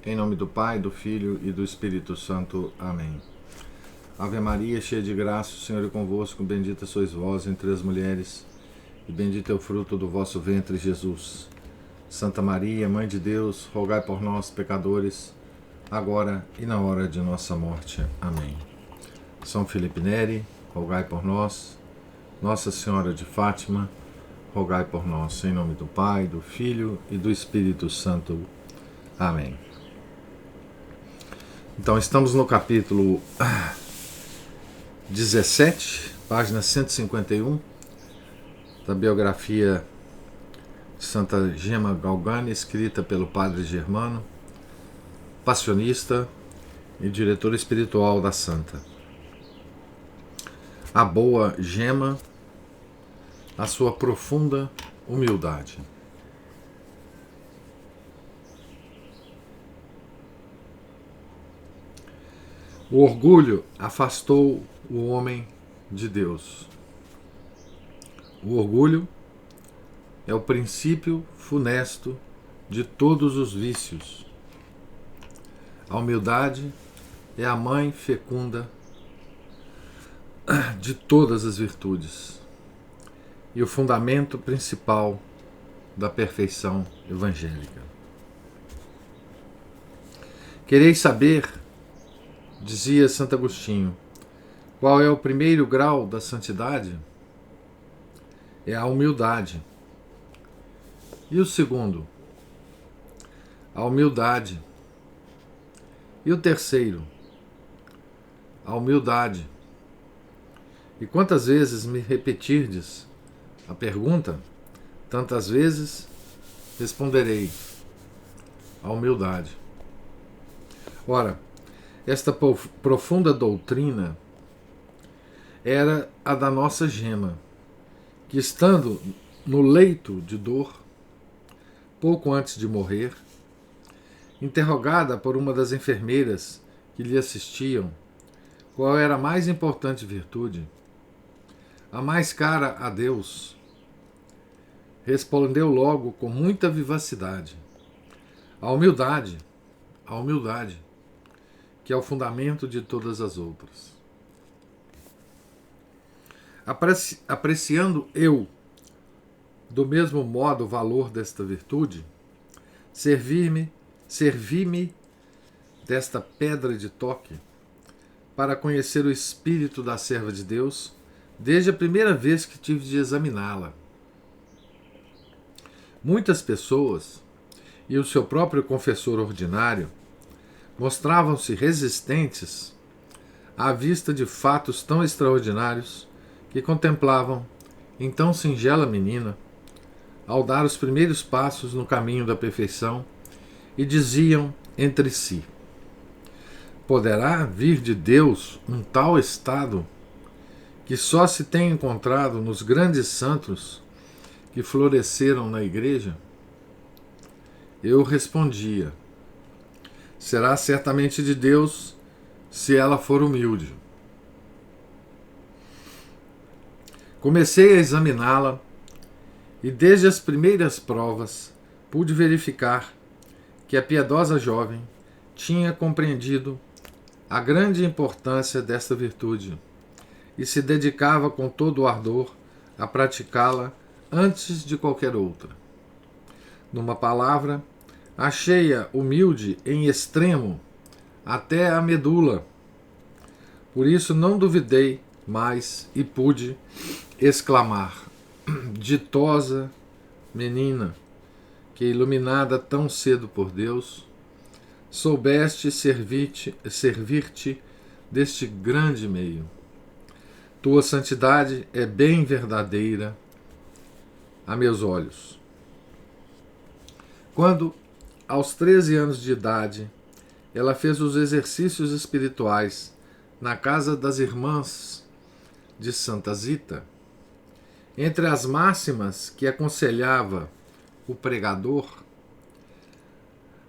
Em nome do Pai, do Filho e do Espírito Santo. Amém. Ave Maria, cheia de graça, o Senhor é convosco. Bendita sois vós entre as mulheres, e bendito é o fruto do vosso ventre, Jesus. Santa Maria, Mãe de Deus, rogai por nós, pecadores, agora e na hora de nossa morte. Amém. São Felipe Neri, rogai por nós. Nossa Senhora de Fátima, rogai por nós. Em nome do Pai, do Filho e do Espírito Santo. Amém. Então, estamos no capítulo 17, página 151, da biografia de Santa Gemma Galgani, escrita pelo padre Germano, passionista e diretor espiritual da Santa. A boa Gemma, a sua profunda humildade. O orgulho afastou o homem de Deus. O orgulho é o princípio funesto de todos os vícios. A humildade é a mãe fecunda de todas as virtudes e o fundamento principal da perfeição evangélica. Quereis saber, dizia Santo Agostinho, qual é o primeiro grau da santidade? É a humildade. E o segundo? A humildade. E o terceiro? A humildade. E quantas vezes me repetirdes a pergunta, tantas vezes responderei: a humildade. Ora, esta profunda doutrina era a da nossa Gemma, que, estando no leito de dor, pouco antes de morrer, interrogada por uma das enfermeiras que lhe assistiam qual era a mais importante virtude, a mais cara a Deus, respondeu logo com muita vivacidade: a humildade, que é o fundamento de todas as outras. Apreciando eu, do mesmo modo, o valor desta virtude, servi-me desta pedra de toque para conhecer o espírito da serva de Deus desde a primeira vez que tive de examiná-la. Muitas pessoas, e o seu próprio confessor ordinário, mostravam-se resistentes à vista de fatos tão extraordinários que contemplavam em tão singela menina ao dar os primeiros passos no caminho da perfeição e diziam entre si: poderá vir de Deus um tal estado que só se tem encontrado nos grandes santos que floresceram na igreja? Eu respondia: será certamente de Deus se ela for humilde. Comecei a examiná-la e desde as primeiras provas pude verificar que a piedosa jovem tinha compreendido a grande importância desta virtude e se dedicava com todo o ardor a praticá-la antes de qualquer outra. Numa palavra, achei-a humilde em extremo, até a medula. Por isso não duvidei mais e pude exclamar: ditosa menina, que, iluminada tão cedo por Deus, soubeste servir-te deste grande meio. Tua santidade é bem verdadeira a meus olhos. Quando, aos 13 anos de idade, ela fez os exercícios espirituais na casa das irmãs de Santa Zita, entre as máximas que aconselhava o pregador,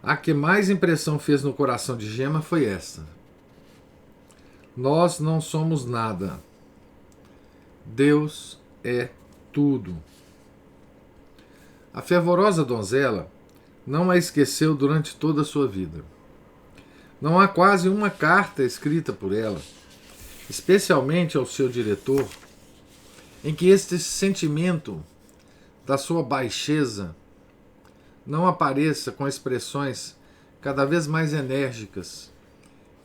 a que mais impressão fez no coração de Gemma foi esta: nós não somos nada, Deus é tudo. A fervorosa donzela não a esqueceu durante toda a sua vida. Não há quase uma carta escrita por ela, especialmente ao seu diretor, em que este sentimento da sua baixeza não apareça com expressões cada vez mais enérgicas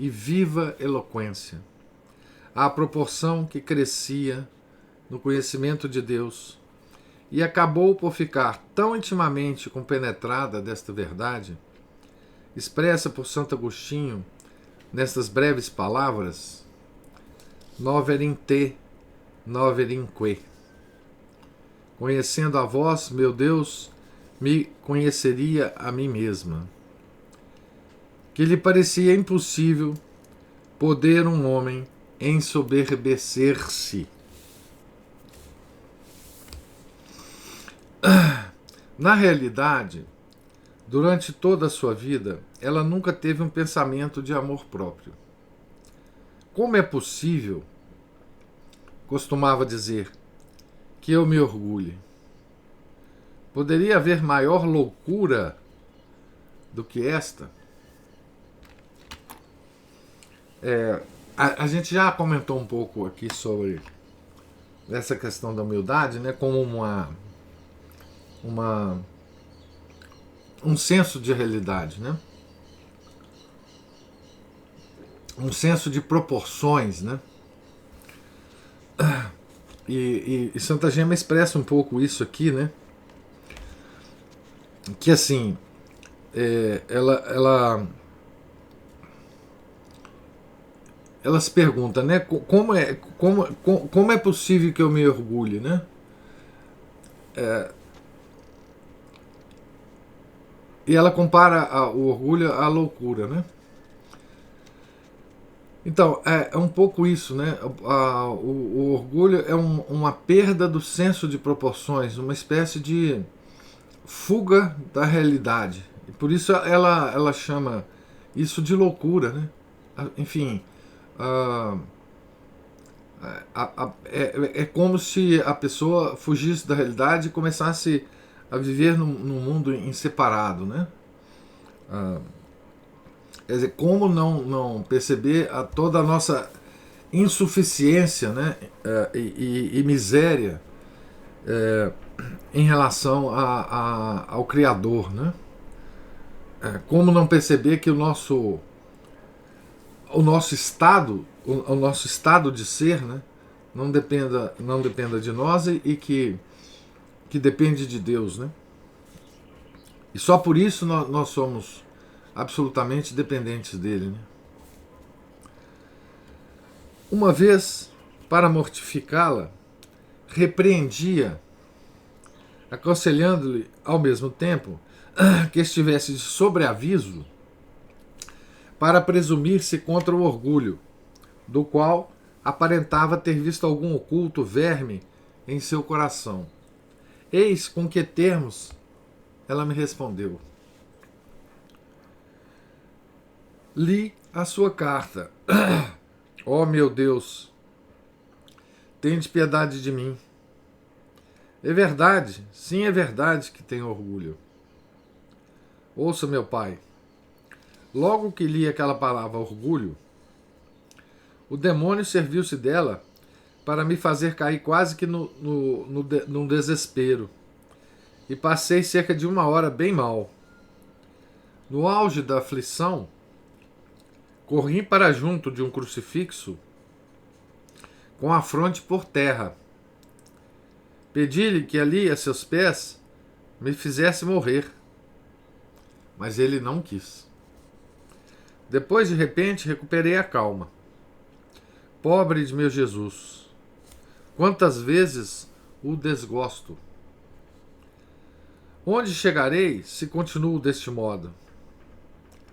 e viva eloquência, à proporção que crescia no conhecimento de Deus e acabou por ficar tão intimamente compenetrada desta verdade, expressa por Santo Agostinho nestas breves palavras: Nover in te, nover in que. Conhecendo a vós, meu Deus, me conheceria a mim mesma. Que lhe parecia impossível poder um homem ensoberbecer-se. Na realidade, durante toda a sua vida, ela nunca teve um pensamento de amor próprio. Como é possível, costumava dizer, que eu me orgulhe? Poderia haver maior loucura do que esta? A gente já comentou um pouco aqui sobre essa questão da humildade, né, como um senso de realidade, né? Um senso de proporções, né? E Santa Gema expressa um pouco isso aqui, né? Que assim, ela se pergunta, né? Como é possível que eu me orgulhe, né? E ela compara o orgulho à loucura, né? Então, é um pouco isso, né? O orgulho é uma perda do senso de proporções, uma espécie de fuga da realidade. E por isso ela chama isso de loucura, né? Enfim, é como se a pessoa fugisse da realidade e começasse a viver num mundo em separado, né? Quer dizer, como não perceber toda a nossa insuficiência, né? E miséria em relação ao Criador, né? Como não perceber que o nosso estado, o nosso estado de ser, né? não dependa de nós e que depende de Deus, né? E só por isso nós somos absolutamente dependentes dele, né? Uma vez, para mortificá-la, repreendia, aconselhando-lhe ao mesmo tempo que estivesse de sobreaviso para presumir-se contra o orgulho, do qual aparentava ter visto algum oculto verme em seu coração. Eis com que termos ela me respondeu. Li a sua carta. Ó meu Deus, tende piedade de mim. É verdade, sim, é verdade que tenho orgulho. Ouça, meu pai, logo que li aquela palavra orgulho, o demônio serviu-se dela para me fazer cair quase que num desespero. E passei cerca de 1 hora bem mal. No auge da aflição, corri para junto de um crucifixo com a fronte por terra. Pedi-lhe que ali, a seus pés, me fizesse morrer. Mas ele não quis. Depois, de repente, recuperei a calma. Pobre de meu Jesus, quantas vezes o desgosto. Onde chegarei se continuo deste modo?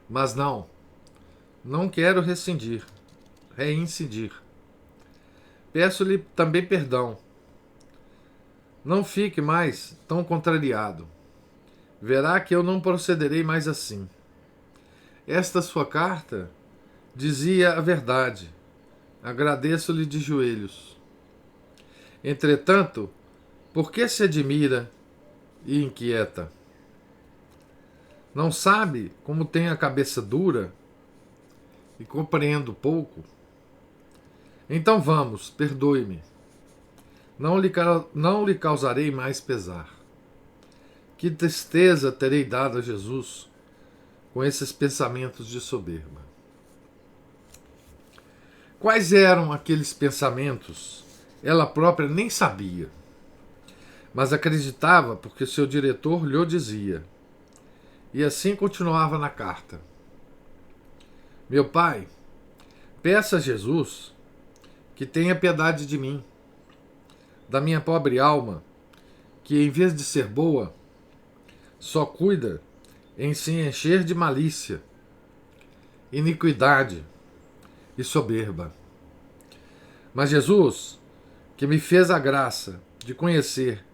Mas não quero reincidir. Peço-lhe também perdão. Não fique mais tão contrariado. Verá que eu não procederei mais assim. Esta sua carta dizia a verdade. Agradeço-lhe de joelhos. Entretanto, por que se admira e inquieta? Não sabe como tem a cabeça dura? e compreendo pouco? Então vamos, perdoe-me. Não lhe causarei mais pesar. Que tristeza terei dado a Jesus com esses pensamentos de soberba. Quais eram aqueles pensamentos? Ela própria nem sabia, mas acreditava porque o seu diretor lhe o dizia. E assim continuava na carta: Meu pai, peça a Jesus que tenha piedade de mim, da minha pobre alma, que em vez de ser boa, só cuida em se encher de malícia, iniquidade e soberba. Mas Jesus, que me fez a graça de conhecer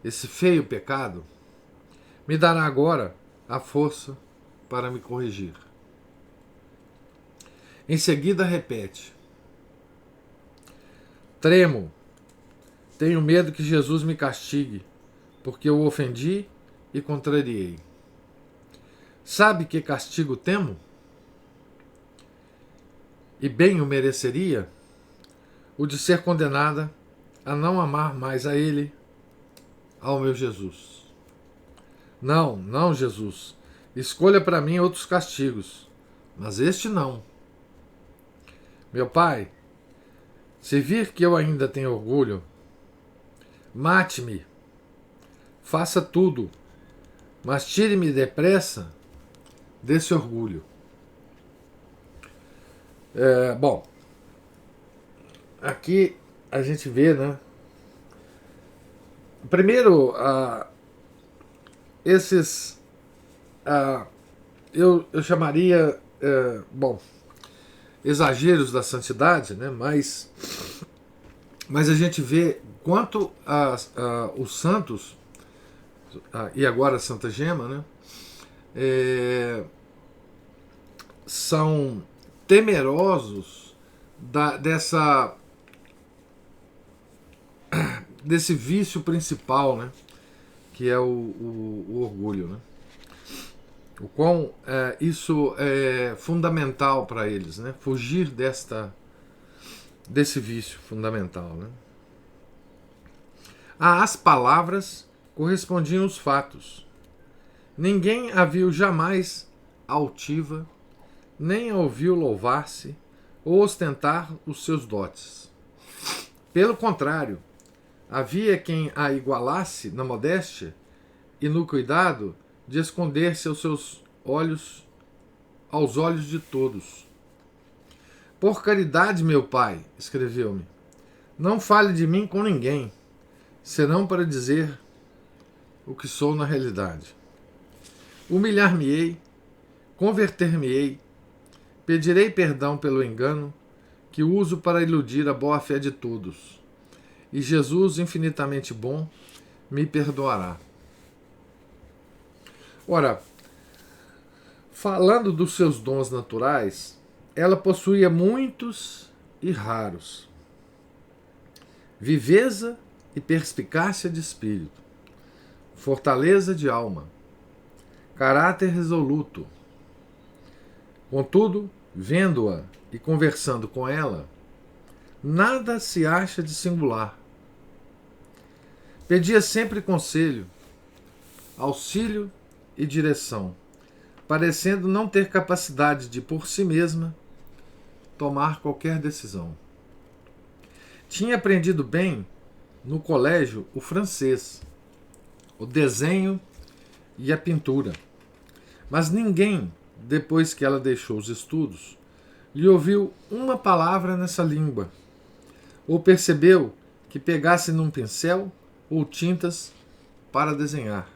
esse feio pecado, me dará agora a força para me corrigir. Em seguida repete: Tremo, tenho medo que Jesus me castigue, porque eu o ofendi e contrariei. Sabe que castigo temo? E bem o mereceria? O de ser condenada a não amar mais a Ele, ao meu Jesus. Não, não, Jesus. Escolha para mim outros castigos, mas este não. Meu Pai, se vir que eu ainda tenho orgulho, mate-me, faça tudo, mas tire-me depressa desse orgulho. Bom, aqui a gente vê, né? Primeiro, esses, eu chamaria, exageros da santidade, né? Mas a gente vê quanto os santos, e agora Santa Gema, né? São temerosos desse vício principal, né? Que é o orgulho, né? O quão isso é fundamental para eles, né? Fugir desse vício fundamental, né? Às palavras correspondiam os fatos. Ninguém a viu jamais altiva, nem a ouviu louvar-se ou ostentar os seus dotes. Pelo contrário, havia quem a igualasse na modéstia e no cuidado de esconder-se aos olhos de todos. Por caridade, meu pai, escreveu-me, não fale de mim com ninguém, senão para dizer o que sou na realidade. Humilhar-me-ei, converter-me-ei, pedirei perdão pelo engano que uso para iludir a boa-fé de todos, e Jesus, infinitamente bom, me perdoará. Ora, falando dos seus dons naturais, ela possuía muitos e raros: viveza e perspicácia de espírito, fortaleza de alma, caráter resoluto. Contudo, vendo-a e conversando com ela, nada se acha de singular. Pedia sempre conselho, auxílio e direção, parecendo não ter capacidade de, por si mesma, tomar qualquer decisão. Tinha aprendido bem, no colégio, o francês, o desenho e a pintura, mas ninguém, depois que ela deixou os estudos, lhe ouviu uma palavra nessa língua, ou percebeu que pegasse num pincel ou tintas para desenhar.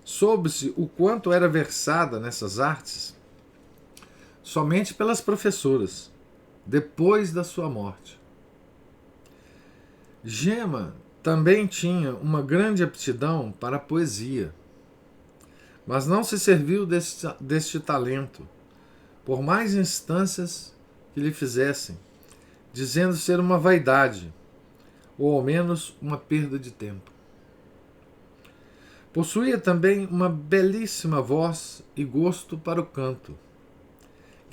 Soube-se o quanto era versada nessas artes somente pelas professoras, depois da sua morte. Gema também tinha uma grande aptidão para a poesia, mas não se serviu deste talento, por mais instâncias que lhe fizessem, dizendo ser uma vaidade, ou ao menos uma perda de tempo. Possuía também uma belíssima voz e gosto para o canto,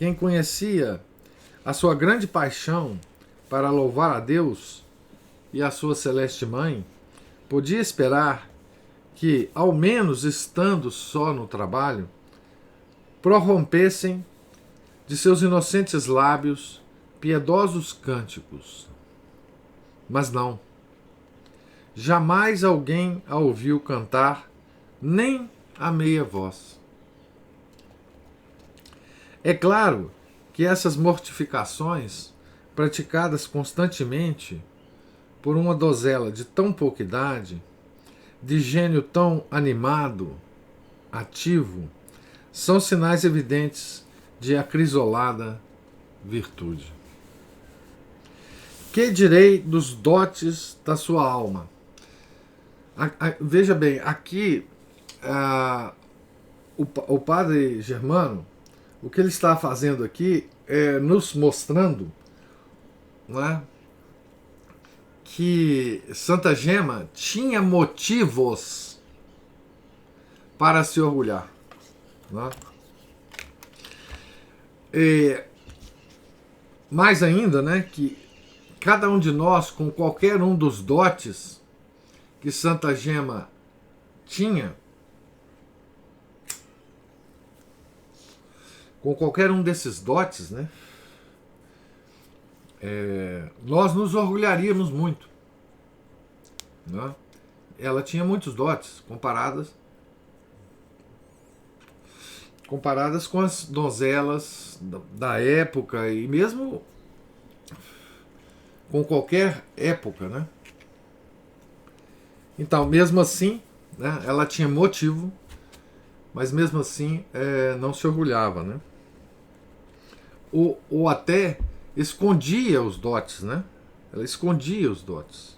quem conhecia a sua grande paixão para louvar a Deus e a sua celeste mãe, podia esperar que, ao menos estando só no trabalho, prorrompessem de seus inocentes lábios piedosos cânticos. Mas não. Jamais alguém a ouviu cantar, nem a meia voz. É claro que essas mortificações, praticadas constantemente por uma donzela de tão pouca idade, de gênio tão animado, ativo, são sinais evidentes de acrisolada virtude. Que direi dos dotes da sua alma? Veja bem, aqui o padre Germano, o que ele está fazendo aqui é nos mostrando, né, que Santa Gema tinha motivos para se orgulhar. Né? Mais ainda, né, que cada um de nós, com qualquer um dos dotes que Santa Gema tinha, com qualquer um desses dotes, né, nós nos orgulharíamos muito. Né? Ela tinha muitos dotes comparadas com as donzelas da época e mesmo com qualquer época, né? Então, mesmo assim, né, ela tinha motivo, mas mesmo assim não se orgulhava, né? Ou até escondia os dotes, né? Ela escondia os dotes.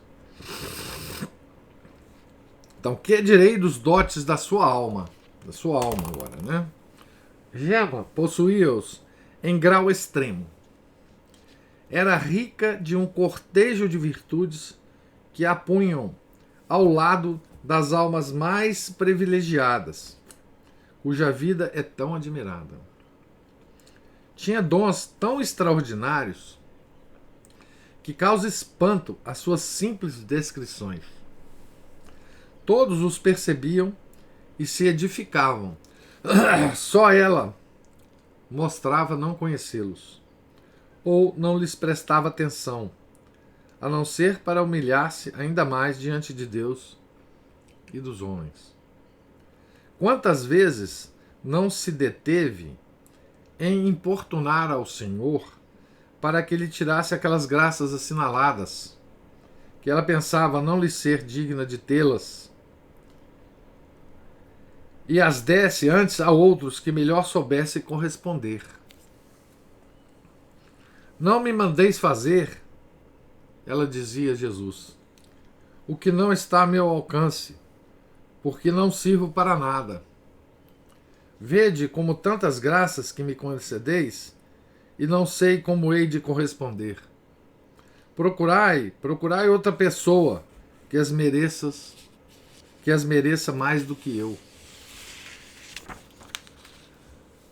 Então, que direi dos dotes da sua alma? Da sua alma agora, né? Gema possuía-os em grau extremo. Era rica de um cortejo de virtudes que a punham ao lado das almas mais privilegiadas, cuja vida é tão admirada. Tinha dons tão extraordinários que causa espanto às suas simples descrições. Todos os percebiam e se edificavam. Só ela mostrava não conhecê-los, ou não lhes prestava atenção, a não ser para humilhar-se ainda mais diante de Deus e dos homens. Quantas vezes não se deteve em importunar ao Senhor para que lhe tirasse aquelas graças assinaladas, que ela pensava não lhe ser digna de tê-las, e as desse antes a outros que melhor soubessem corresponder. Não me mandeis fazer, ela dizia a Jesus, o que não está a meu alcance, porque não sirvo para nada. Vede como tantas graças que me concedeis, e não sei como hei de corresponder. Procurai outra pessoa que as mereça mais do que eu.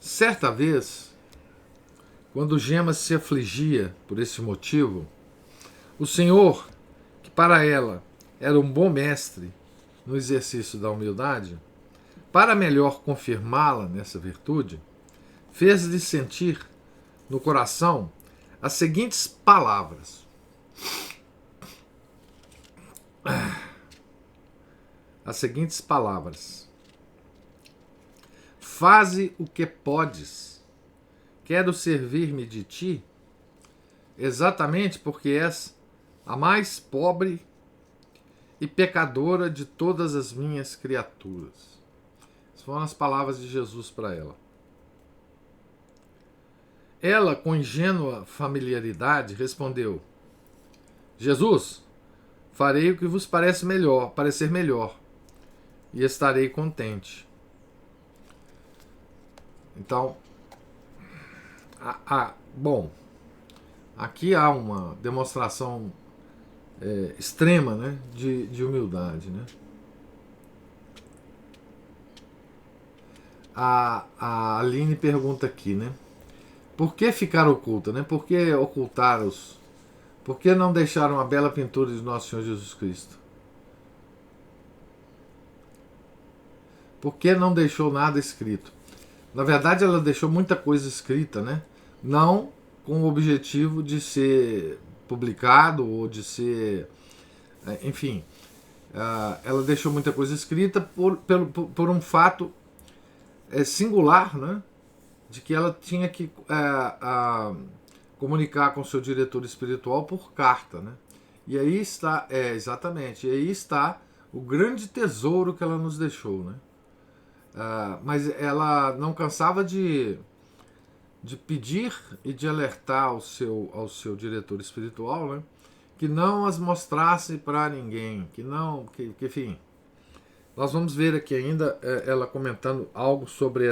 Certa vez, quando Gema se afligia por esse motivo, o Senhor, que para ela era um bom mestre no exercício da humildade, para melhor confirmá-la nessa virtude, fez-lhe sentir no coração as seguintes palavras. As seguintes palavras. Faze o que podes. Quero servir-me de ti, exatamente porque és a mais pobre e pecadora de todas as minhas criaturas. Essas foram as palavras de Jesus para ela. Ela, com ingênua familiaridade, respondeu: Jesus, farei o que vos parecer melhor, e estarei contente. Então, bom, aqui há uma demonstração extrema, né, de humildade, né? A Aline pergunta aqui, né? Por que ficar oculta, né? Por que ocultar-os? Por que não deixaram a bela pintura de Nosso Senhor Jesus Cristo? Por que não deixou nada escrito? Na verdade, ela deixou muita coisa escrita, né? Não com o objetivo de ser publicado ou de ser... Enfim, ela deixou muita coisa escrita por um fato singular, né? De que ela tinha que comunicar com seu diretor espiritual por carta, né? E aí está, exatamente, e aí está o grande tesouro que ela nos deixou, né? Mas ela não cansava de pedir e de alertar ao seu diretor espiritual, né? Que não as mostrasse para ninguém, que enfim. Nós vamos ver aqui ainda ela comentando algo sobre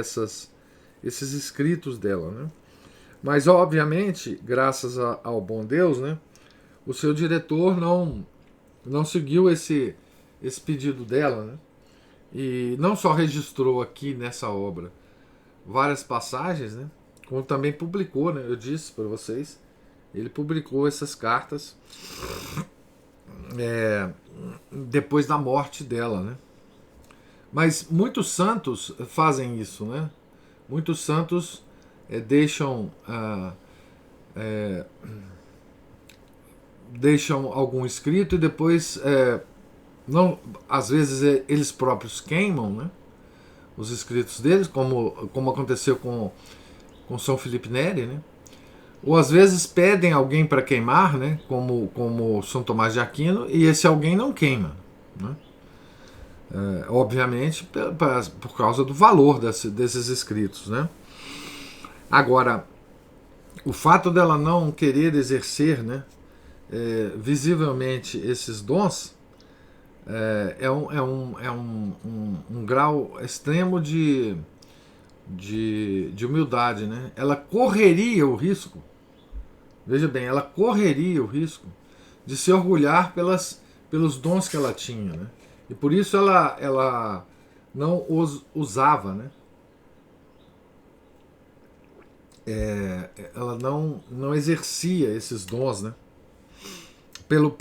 esses escritos dela, né? Mas obviamente, graças ao bom Deus, né? O seu diretor não seguiu esse pedido dela, né? E não só registrou aqui nessa obra várias passagens, né? Como também publicou, né? Eu disse para vocês, ele publicou essas cartas depois da morte dela, né? Mas muitos santos fazem isso, né? Muitos santos deixam algum escrito e depois não, às vezes eles próprios queimam, né? Os escritos deles, como aconteceu com São Felipe Neri, né? Ou às vezes pedem alguém para queimar, né? Como São Tomás de Aquino, e esse alguém não queima, né? Obviamente por causa do valor desses escritos, né? Agora, o fato dela não querer exercer, né, visivelmente esses dons é um grau extremo de humildade, né? Ela correria o risco, veja bem, ela correria o risco de se orgulhar pelos dons que ela tinha, né? E por isso ela não os usava, né? Ela não exercia esses dons, né? Pelo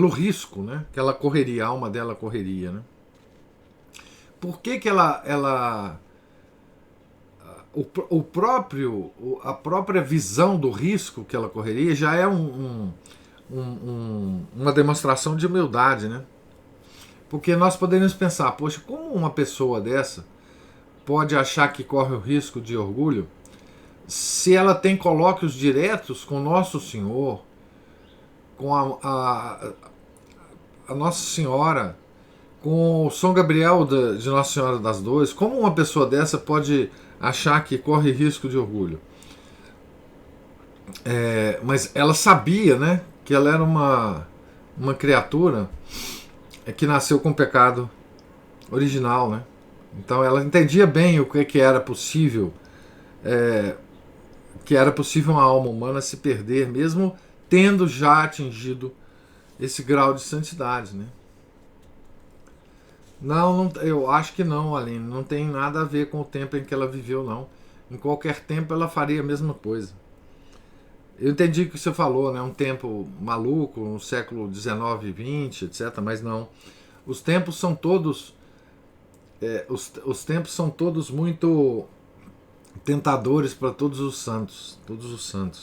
risco, né? Que ela correria, a alma dela correria, né? Por que a própria visão do risco que ela correria já é uma demonstração de humildade, né? Porque nós poderíamos pensar, poxa, como uma pessoa dessa pode achar que corre o risco de orgulho se ela tem colóquios diretos com Nosso Senhor, com a Nossa Senhora, com o São Gabriel de Nossa Senhora das Dores? Como uma pessoa dessa pode achar que corre risco de orgulho? Mas ela sabia, né, que ela era uma criatura que nasceu com pecado original, né? Então ela entendia bem o que era possível, que era possível uma alma humana se perder, mesmo tendo já atingido esse grau de santidade, né? Não, eu acho que não, Aline, não tem nada a ver com o tempo em que ela viveu, não. Em qualquer tempo ela faria a mesma coisa. Eu entendi o que você falou, né? Um tempo maluco, no século XIX e XX, etc. Mas não. Os tempos são todos os tempos são todos muito tentadores para todos os santos,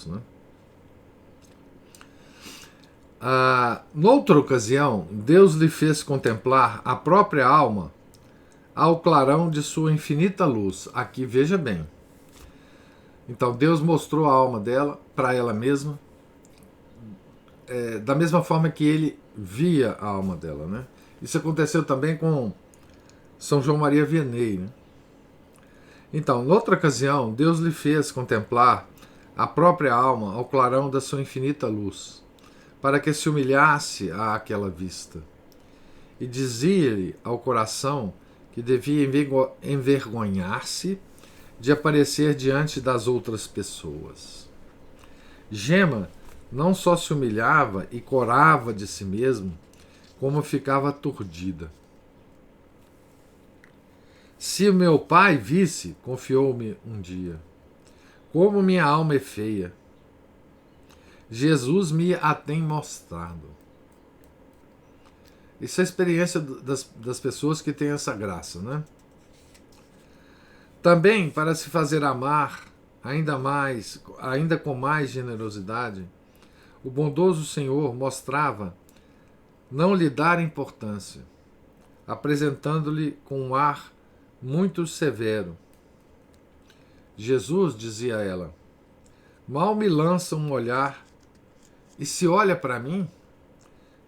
né? Noutra ocasião, Deus lhe fez contemplar a própria alma ao clarão de sua infinita luz. Aqui, veja bem. Então, Deus mostrou a alma dela para ela mesma, da mesma forma que ele via a alma dela, né? Isso aconteceu também com São João Maria Vianney, né? Então, noutra ocasião, Deus lhe fez contemplar a própria alma ao clarão da sua infinita luz, para que se humilhasse àquela vista. E dizia-lhe ao coração que devia envergonhar-se de aparecer diante das outras pessoas. Gema não só se humilhava e corava de si mesmo, como ficava aturdida. Se o meu pai visse, confiou-me um dia, como minha alma é feia, Jesus me a tem mostrado. Isso é a experiência das pessoas que têm essa graça, né? Também, para se fazer amar ainda mais, ainda com mais generosidade, o bondoso Senhor mostrava não lhe dar importância, apresentando-lhe com um ar muito severo. Jesus, dizia ela, mal me lança um olhar e se olha para mim,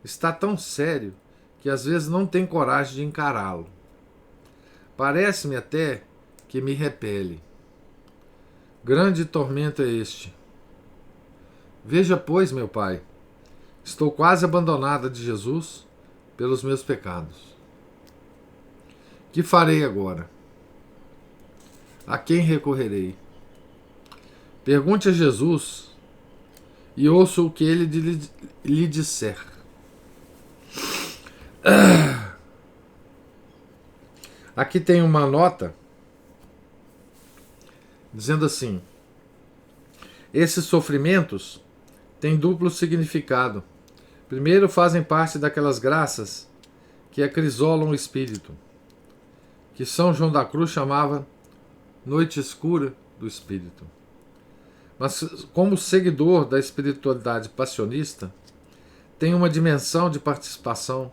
está tão sério que às vezes não tem coragem de encará-lo. Parece-me até que me repele. Grande tormento é este. Veja, pois, meu pai, estou quase abandonada de Jesus pelos meus pecados. Que farei agora? A quem recorrerei? Pergunte a Jesus e ouça o que ele lhe disser. Aqui tem uma nota dizendo assim: esses sofrimentos têm duplo significado. Primeiro, fazem parte daquelas graças que acrisolam o espírito, que São João da Cruz chamava noite escura do espírito. Mas, como seguidor da espiritualidade passionista, tem uma dimensão de participação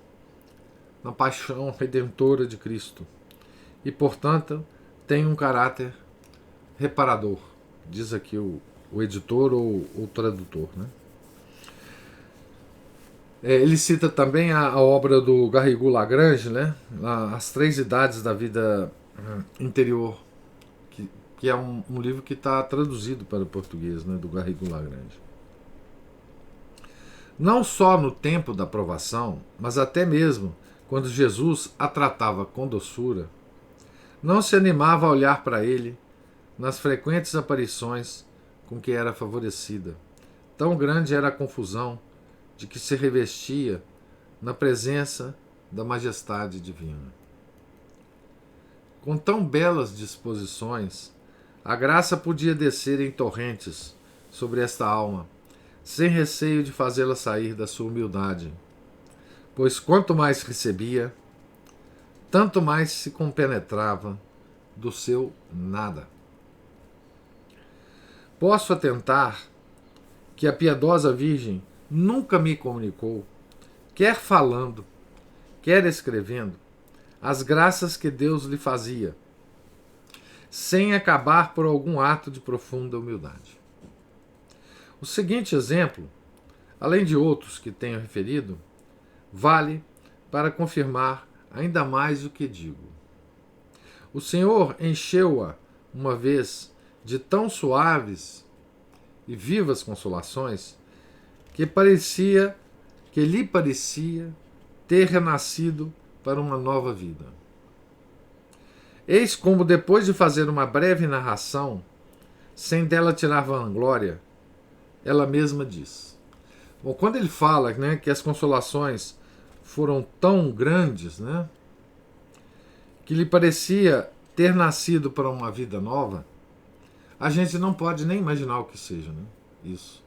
na paixão redentora de Cristo e, portanto, tem um caráter reparador, diz aqui o editor ou o tradutor, né? Ele cita também a obra do Garrigou Lagrange, né? As Três Idades da Vida Interior, que é um livro que está traduzido para o português, né? Do Garrigou Lagrange. Não só no tempo da provação, mas até mesmo quando Jesus a tratava com doçura, não se animava a olhar para ele nas frequentes aparições com que era favorecida. Tão grande era a confusão de que se revestia na presença da majestade divina. Com tão belas disposições, a graça podia descer em torrentes sobre esta alma, sem receio de fazê-la sair da sua humildade, pois quanto mais recebia, tanto mais se compenetrava do seu nada. Posso atentar que a piedosa Virgem nunca me comunicou, quer falando, quer escrevendo, as graças que Deus lhe fazia, sem acabar por algum ato de profunda humildade. O seguinte exemplo, além de outros que tenho referido, vale para confirmar ainda mais o que digo. O Senhor encheu-a uma vez de tão suaves e vivas consolações que lhe parecia ter renascido para uma nova vida. Eis como, depois de fazer uma breve narração, sem dela tirar vanglória, ela mesma diz. Bom, quando ele fala, né, que as consolações foram tão grandes, né, que lhe parecia ter nascido para uma vida nova, a gente não pode nem imaginar o que seja, né, isso.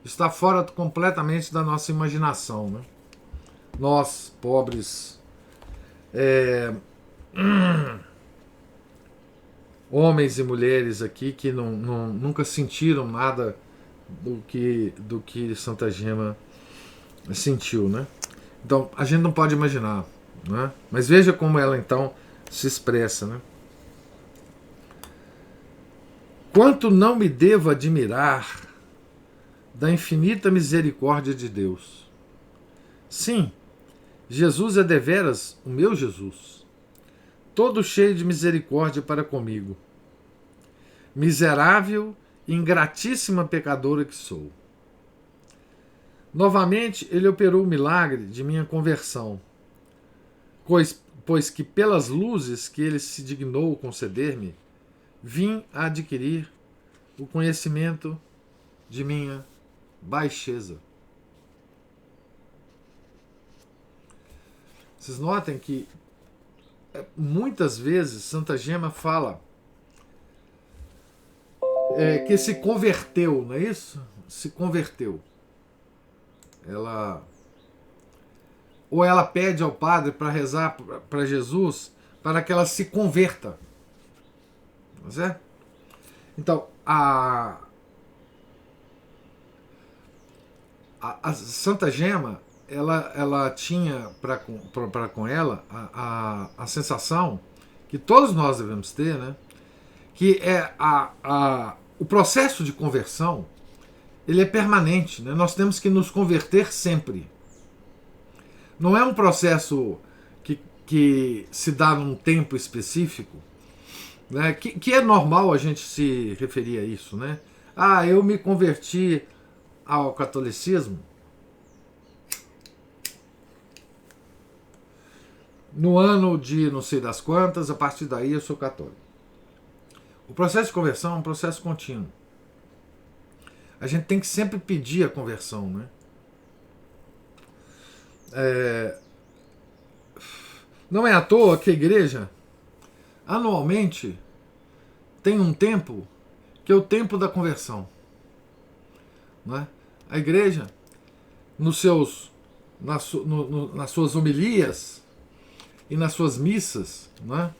Está fora completamente da nossa imaginação, né? Nós, pobres homens e mulheres aqui que nunca sentiram nada do que Santa Gema sentiu, né? Então, a gente não pode imaginar, né? Mas veja como ela, então, se expressa, né? Quanto não me devo admirar da infinita misericórdia de Deus. Sim, Jesus é deveras o meu Jesus, todo cheio de misericórdia para comigo, miserável e ingratíssima pecadora que sou. Novamente ele operou o milagre de minha conversão, pois que pelas luzes que ele se dignou conceder-me, vim a adquirir o conhecimento de minha baixeza. Vocês notem que muitas vezes Santa Gema fala que se converteu, não é isso? Se converteu. Ou ela pede ao padre para rezar para Jesus para que ela se converta. Não é certo? Então, a Santa Gema, ela tinha para com ela a sensação que todos nós devemos ter, né? Que o processo de conversão, ele é permanente, né? Nós temos que nos converter sempre. Não é um processo que se dá num tempo específico, né? Que é normal a gente se referir a isso, né? Ah, eu me converti ao catolicismo no ano de não sei das quantas, a partir daí eu sou católico. O processo de conversão é um processo contínuo. A gente tem que sempre pedir a conversão, né? Não é à toa que a igreja anualmente tem um tempo que é o tempo da conversão, né? A igreja, nas suas homilias e nas suas missas, né?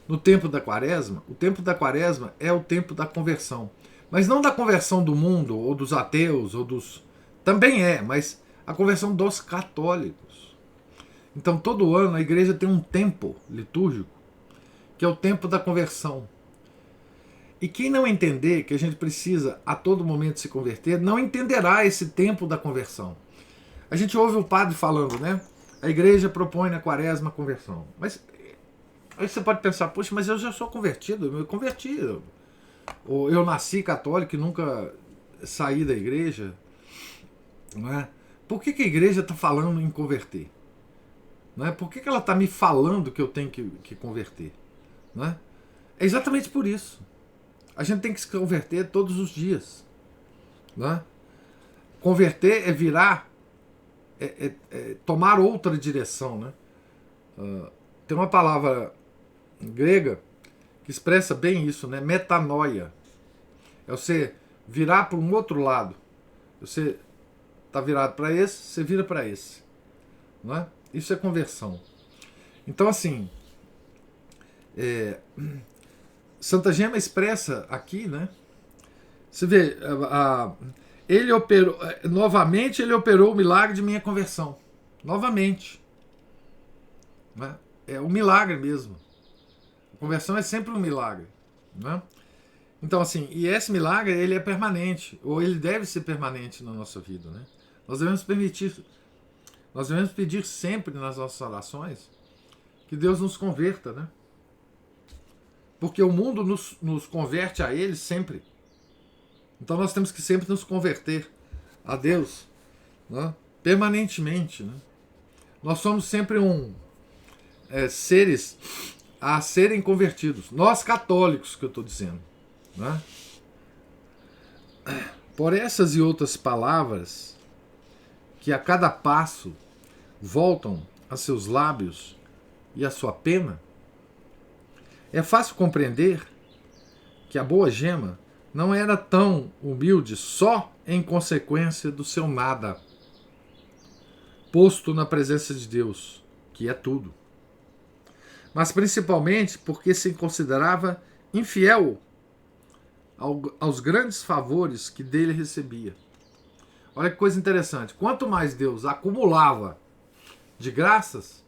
No tempo da quaresma, o tempo da quaresma é o tempo da conversão. Mas não da conversão do mundo, ou dos ateus, ou dos... Também mas a conversão dos católicos. Então todo ano a igreja tem um tempo litúrgico, que é o tempo da conversão. E quem não entender que a gente precisa a todo momento se converter, não entenderá esse tempo da conversão. A gente ouve o padre falando, né? A igreja propõe na quaresma a conversão. Mas aí você pode pensar, poxa, mas eu já sou convertido, eu me converti. Ou eu nasci católico e nunca saí da igreja. Não é? Por que a igreja está falando em converter? Não é? Por que ela está me falando que eu tenho que converter? Não é? É exatamente por isso. A gente tem que se converter todos os dias. Não é? Converter é virar, tomar outra direção. Né? Tem uma palavra grega que expressa bem isso, né? Metanoia. É você virar para um outro lado. Você está virado para esse, você vira para esse. Não é? Isso é conversão. Então, assim, Santa Gema expressa aqui, né? Você vê, ele operou, novamente ele operou o milagre de minha conversão. Novamente. Né? É um milagre mesmo. A conversão é sempre um milagre. Né? Então, assim, e esse milagre, ele é permanente, ou ele deve ser permanente na nossa vida. Né? Nós devemos pedir sempre nas nossas orações que Deus nos converta, né? Porque o mundo nos converte a Ele sempre. Então nós temos que sempre nos converter a Deus, né? Permanentemente. Né? Nós somos sempre seres a serem convertidos. Nós católicos, que eu estou dizendo. Né? Por essas e outras palavras, que a cada passo voltam a seus lábios e a sua pena, é fácil compreender que a boa Gema não era tão humilde só em consequência do seu nada, posto na presença de Deus, que é tudo, mas principalmente porque se considerava infiel aos grandes favores que dele recebia. Olha que coisa interessante. Quanto mais Deus acumulava de graças,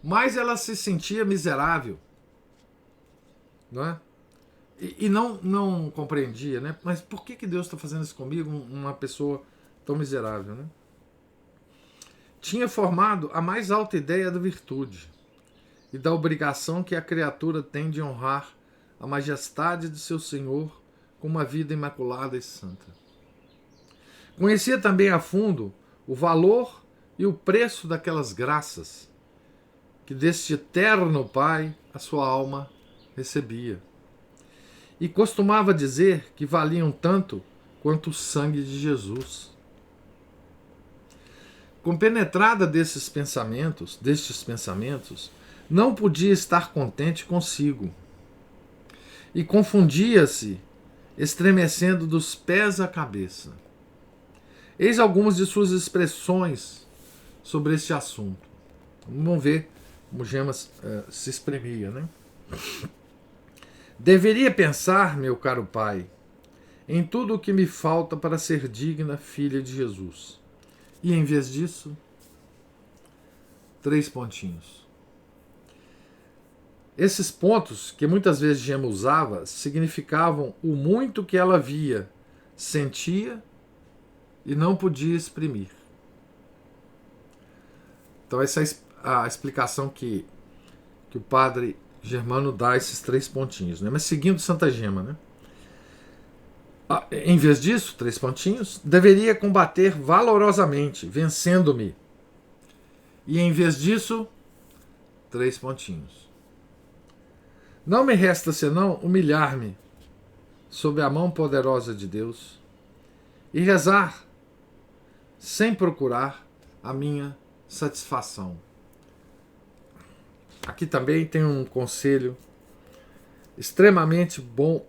mais ela se sentia miserável. Não é? E não compreendia, né? Mas por que Deus está fazendo isso comigo, uma pessoa tão miserável? Né? Tinha formado a mais alta ideia da virtude e da obrigação que a criatura tem de honrar a majestade de seu Senhor com uma vida imaculada e santa. Conhecia também a fundo o valor e o preço daquelas graças que deste eterno Pai a sua alma recebia. E costumava dizer que valiam tanto quanto o sangue de Jesus. Compenetrada destes pensamentos, não podia estar contente consigo e confundia-se, estremecendo dos pés à cabeça. Eis algumas de suas expressões sobre este assunto. Vamos ver como Gemas se exprimia, né? Deveria pensar, meu caro pai, em tudo o que me falta para ser digna filha de Jesus. E em vez disso, 3 pontinhos. Esses pontos, que muitas vezes Gema usava, significavam o muito que ela via, sentia e não podia exprimir. Então essa é a explicação que o padre Germano dá a esses 3 pontinhos, né? Mas seguindo Santa Gema, né? Em vez disso, 3 pontinhos, deveria combater valorosamente, vencendo-me. E em vez disso, 3 pontinhos. Não me resta senão humilhar-me sob a mão poderosa de Deus e rezar sem procurar a minha satisfação. Aqui também tem um conselho extremamente bom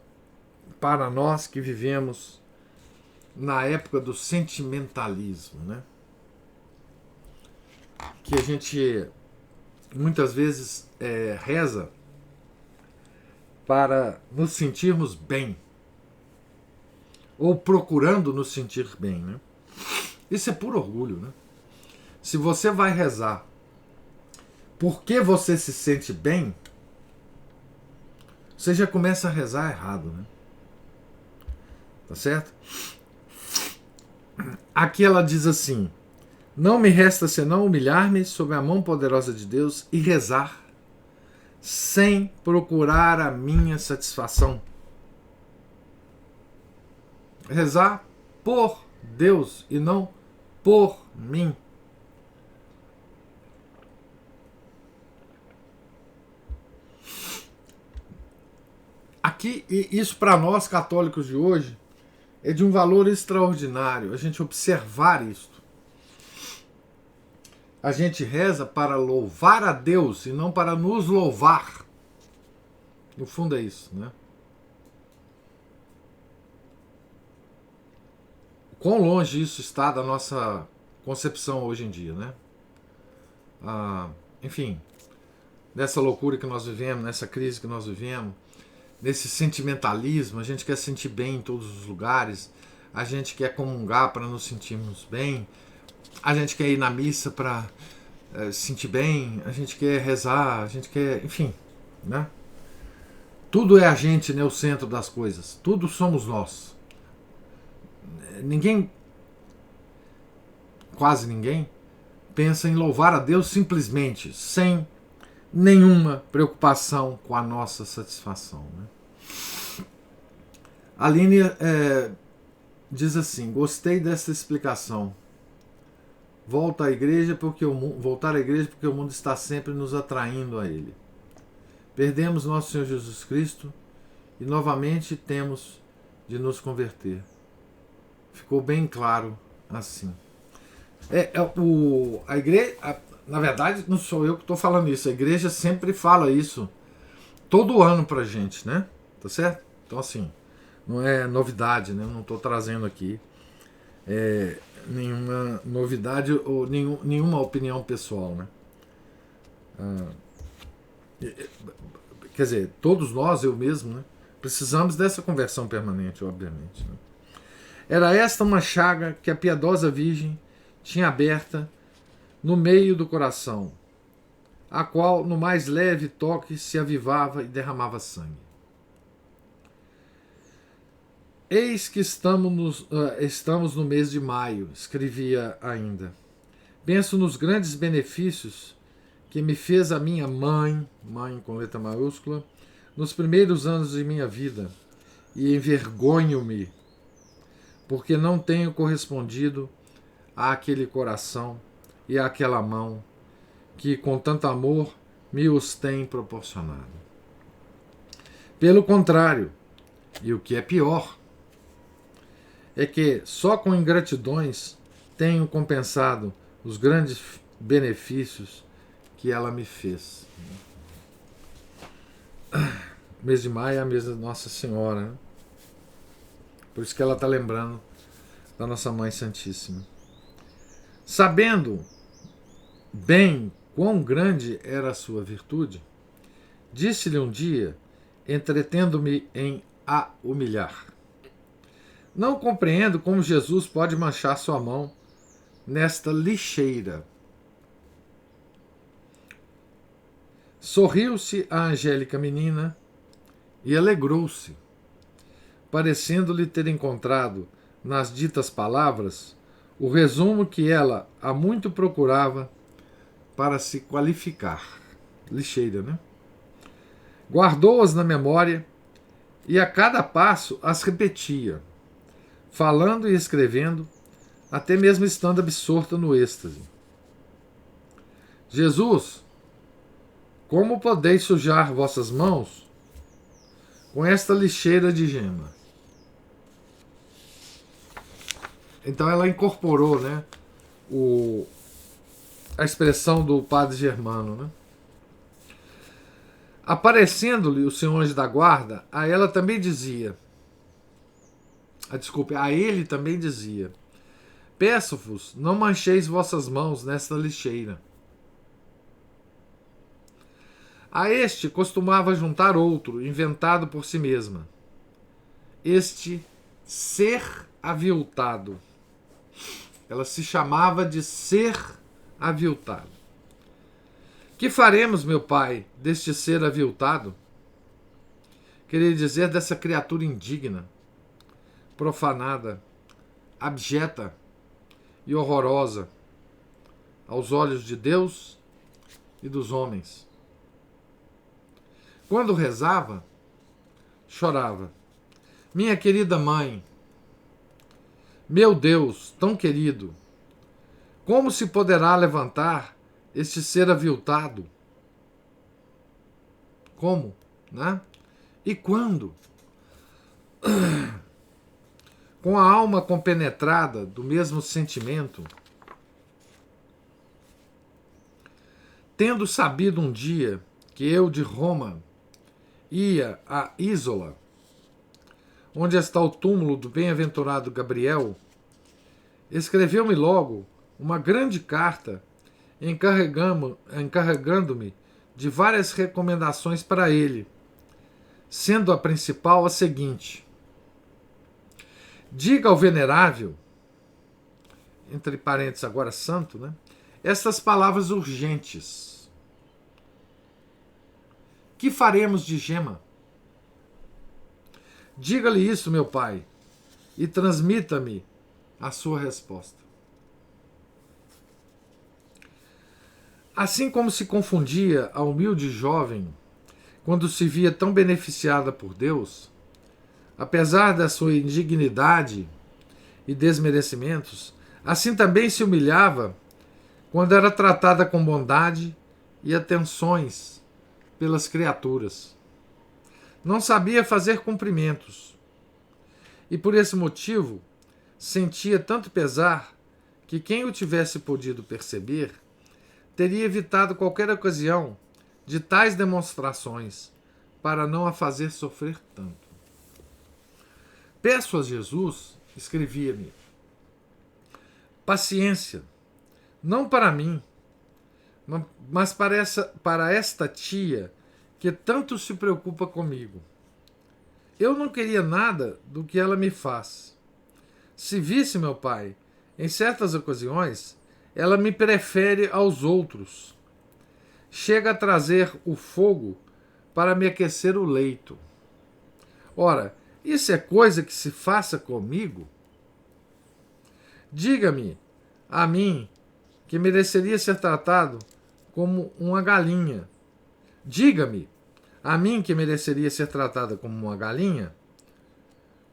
para nós que vivemos na época do sentimentalismo, né? Que a gente muitas vezes reza para nos sentirmos bem, ou procurando nos sentir bem, né? Isso é puro orgulho, né? Se você vai rezar porque você se sente bem, você já começa a rezar errado, né? Tá certo? Aqui ela diz assim: não me resta senão humilhar-me sob a mão poderosa de Deus e rezar sem procurar a minha satisfação. Rezar por Deus e não por mim. Aqui, isso para nós católicos de hoje é de um valor extraordinário, a gente observar isto. A gente reza para louvar a Deus e não para nos louvar. No fundo é isso, né? Quão longe isso está da nossa concepção hoje em dia, né? Enfim, nessa loucura que nós vivemos, nessa crise que nós vivemos, nesse sentimentalismo, a gente quer sentir bem em todos os lugares, a gente quer comungar para nos sentirmos bem, a gente quer ir na missa para sentir bem, a gente quer rezar, a gente quer, enfim, né? Tudo é a gente, né, o centro das coisas, tudo somos nós. Ninguém, quase ninguém, pensa em louvar a Deus simplesmente, sem nenhuma preocupação com a nossa satisfação, né? A Aline diz assim: gostei dessa explicação. Voltar à igreja porque o mundo está sempre nos atraindo a ele. Perdemos nosso Senhor Jesus Cristo e novamente temos de nos converter. Ficou bem claro assim. A igreja, na verdade, não sou eu que estou falando isso. A igreja sempre fala isso todo ano pra gente, né? Tá certo? Então, assim, não é novidade, né? Eu não estou trazendo aqui nenhuma novidade ou nenhuma opinião pessoal, né? Quer dizer, todos nós, eu mesmo, né, precisamos dessa conversão permanente, obviamente, né? Era esta uma chaga que a piedosa Virgem tinha aberta no meio do coração, a qual no mais leve toque se avivava e derramava sangue. Eis que estamos no mês de maio, escrevia ainda. Penso nos grandes benefícios que me fez a minha mãe com letra maiúscula, nos primeiros anos de minha vida, e envergonho-me, porque não tenho correspondido àquele coração e àquela mão que com tanto amor me os tem proporcionado. Pelo contrário, e o que é pior, é que só com ingratidões tenho compensado os grandes benefícios que ela me fez. O mês de maio é a mês da Nossa Senhora, né? Por isso que ela está lembrando da Nossa Mãe Santíssima. Sabendo bem quão grande era a sua virtude, disse-lhe um dia, entretendo-me em a humilhar: não compreendo como Jesus pode manchar sua mão nesta lixeira. Sorriu-se a angélica menina e alegrou-se, parecendo-lhe ter encontrado nas ditas palavras o resumo que ela há muito procurava para se qualificar. Lixeira, né? Guardou-as na memória e a cada passo as repetia, falando e escrevendo, até mesmo estando absorta no êxtase. Jesus, como podeis sujar vossas mãos com esta lixeira de gema? Então ela incorporou, né, a expressão do padre Germano, né? Aparecendo-lhe o senhor anjo da guarda, a ela também dizia, a ele também dizia: peço-vos, não mancheis vossas mãos nesta lixeira. A este costumava juntar outro, inventado por si mesma. Este ser aviltado. Ela se chamava de ser aviltado. Que faremos, meu pai, deste ser aviltado? Queria dizer dessa criatura indigna, profanada, abjeta e horrorosa aos olhos de Deus e dos homens. Quando rezava, chorava: minha querida mãe, meu Deus tão querido, como se poderá levantar este ser aviltado? Como? Né? E quando? Com a alma compenetrada do mesmo sentimento, tendo sabido um dia que eu de Roma ia a Isola, onde está o túmulo do bem-aventurado Gabriel, escreveu-me logo uma grande carta encarregando-me de várias recomendações para ele, sendo a principal a seguinte: diga ao venerável, entre parênteses agora santo, né, estas palavras urgentes: que faremos de Gema? Diga-lhe isso, meu pai, e transmita-me a sua resposta. Assim como se confundia a humilde jovem quando se via tão beneficiada por Deus, apesar da sua indignidade e desmerecimentos, assim também se humilhava quando era tratada com bondade e atenções pelas criaturas. Não sabia fazer cumprimentos e por esse motivo sentia tanto pesar que quem o tivesse podido perceber teria evitado qualquer ocasião de tais demonstrações para não a fazer sofrer tanto. Peço a Jesus, escrevia-me, paciência, não para mim, mas para esta tia que tanto se preocupa comigo. Eu não queria nada do que ela me faz. Se visse, meu pai, em certas ocasiões, ela me prefere aos outros. Chega a trazer o fogo para me aquecer o leito. Ora, isso é coisa que se faça comigo? Diga-me, a mim, que mereceria ser tratado como uma galinha. Diga-me, a mim que mereceria ser tratada como uma galinha,